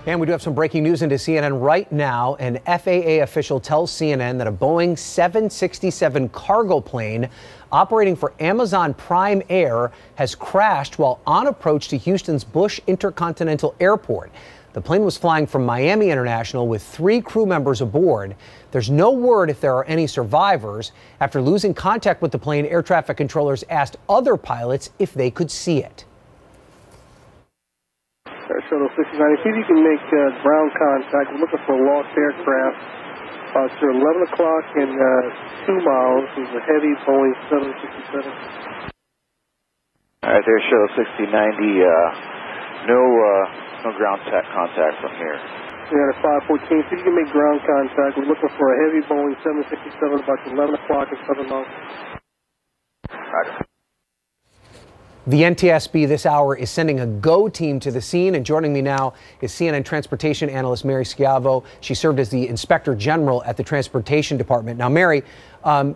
And we do have some breaking news into CNN right now. An FAA official tells CNN that a Boeing 767 cargo plane operating for Amazon Prime Air has crashed while on approach to Houston's Bush Intercontinental Airport. The plane was flying from Miami International with 3 crew members aboard. There's no word if there are any survivors. After losing contact with the plane, air traffic controllers asked other pilots if they could see it. Shuttle 690, see if you can make ground contact. We're looking for a lost aircraft. It's 11 o'clock and 2 miles. It's a heavy Boeing 767. All right, there's Shuttle 6090. No ground contact from here. We got a 514. See if you can make ground contact. We're looking for a heavy Boeing 767 about 11 o'clock and 7 miles. Roger. The NTSB this hour is sending a GO team to the scene, and joining me now is CNN transportation analyst Mary Schiavo. She served as the inspector general at the Transportation Department. Now, Mary,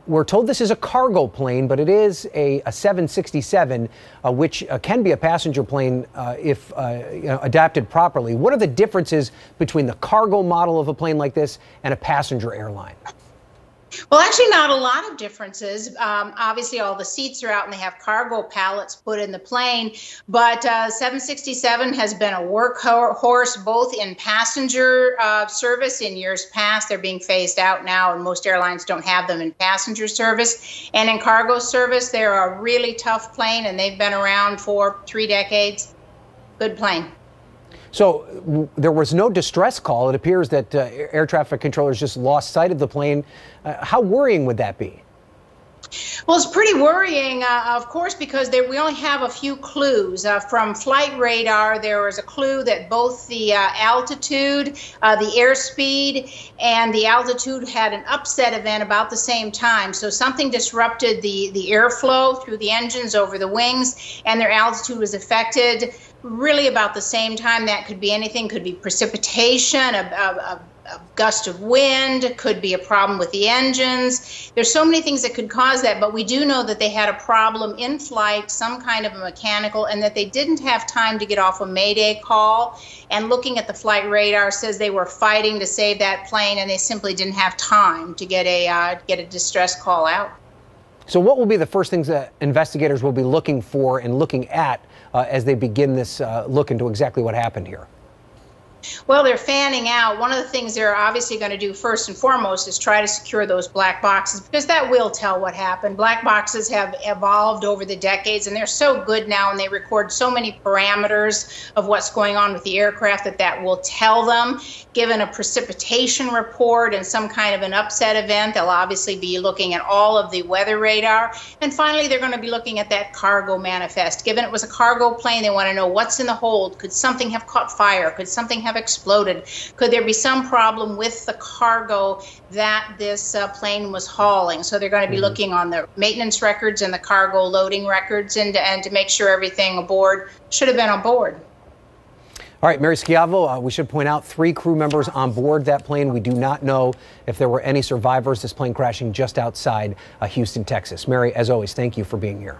we're told this is a cargo plane, but it is a 767, which can be a passenger plane if adapted properly. What are the differences between the cargo model of a plane like this and a passenger airline? Well, actually, not a lot of differences. Obviously, all the seats are out and they have cargo pallets put in the plane. But 767 has been a workhorse both in passenger service in years past. They're being phased out now, and most airlines don't have them in passenger service. And in cargo service, they're a really tough plane, and they've been around for 3 decades. Good plane. So there was no distress call. It appears that air traffic controllers just lost sight of the plane. How worrying would that be? Well, it's pretty worrying, of course, because we only have a few clues. From flight radar, there was a clue that both the altitude, the airspeed, and the altitude had an upset event about the same time. So something disrupted the airflow through the engines over the wings, and their altitude was affected really about the same time. That could be anything, could be precipitation, a gust of wind, could be a problem with the engines. There's so many things that could cause that, but we do know that they had a problem in flight, some kind of a mechanical, and that they didn't have time to get off a Mayday call. And looking at the flight radar says they were fighting to save that plane, and they simply didn't have time to get a distress call out. So what will be the first things that investigators will be looking for and looking at as they begin this look into exactly what happened here? Well, they're fanning out. One of the things they're obviously going to do first and foremost is try to secure those black boxes, because that will tell what happened. Black boxes have evolved over the decades, and they're so good now, and they record so many parameters of what's going on with the aircraft that will tell them. Given a precipitation report and some kind of an upset event, they'll obviously be looking at all of the weather radar. And finally, they're going to be looking at that cargo manifest. Given it was a cargo plane, they want to know what's in the hold. Could something have caught fire? Could something have exploded? Could there be some problem with the cargo that this plane was hauling? So they're going to be looking on the maintenance records and the cargo loading records, and to make sure everything aboard should have been on board. All right, Mary Schiavo, we should point out 3 crew members on board that plane. We do not know if there were any survivors. This plane crashing just outside Houston, Texas. Mary, as always, thank you for being here.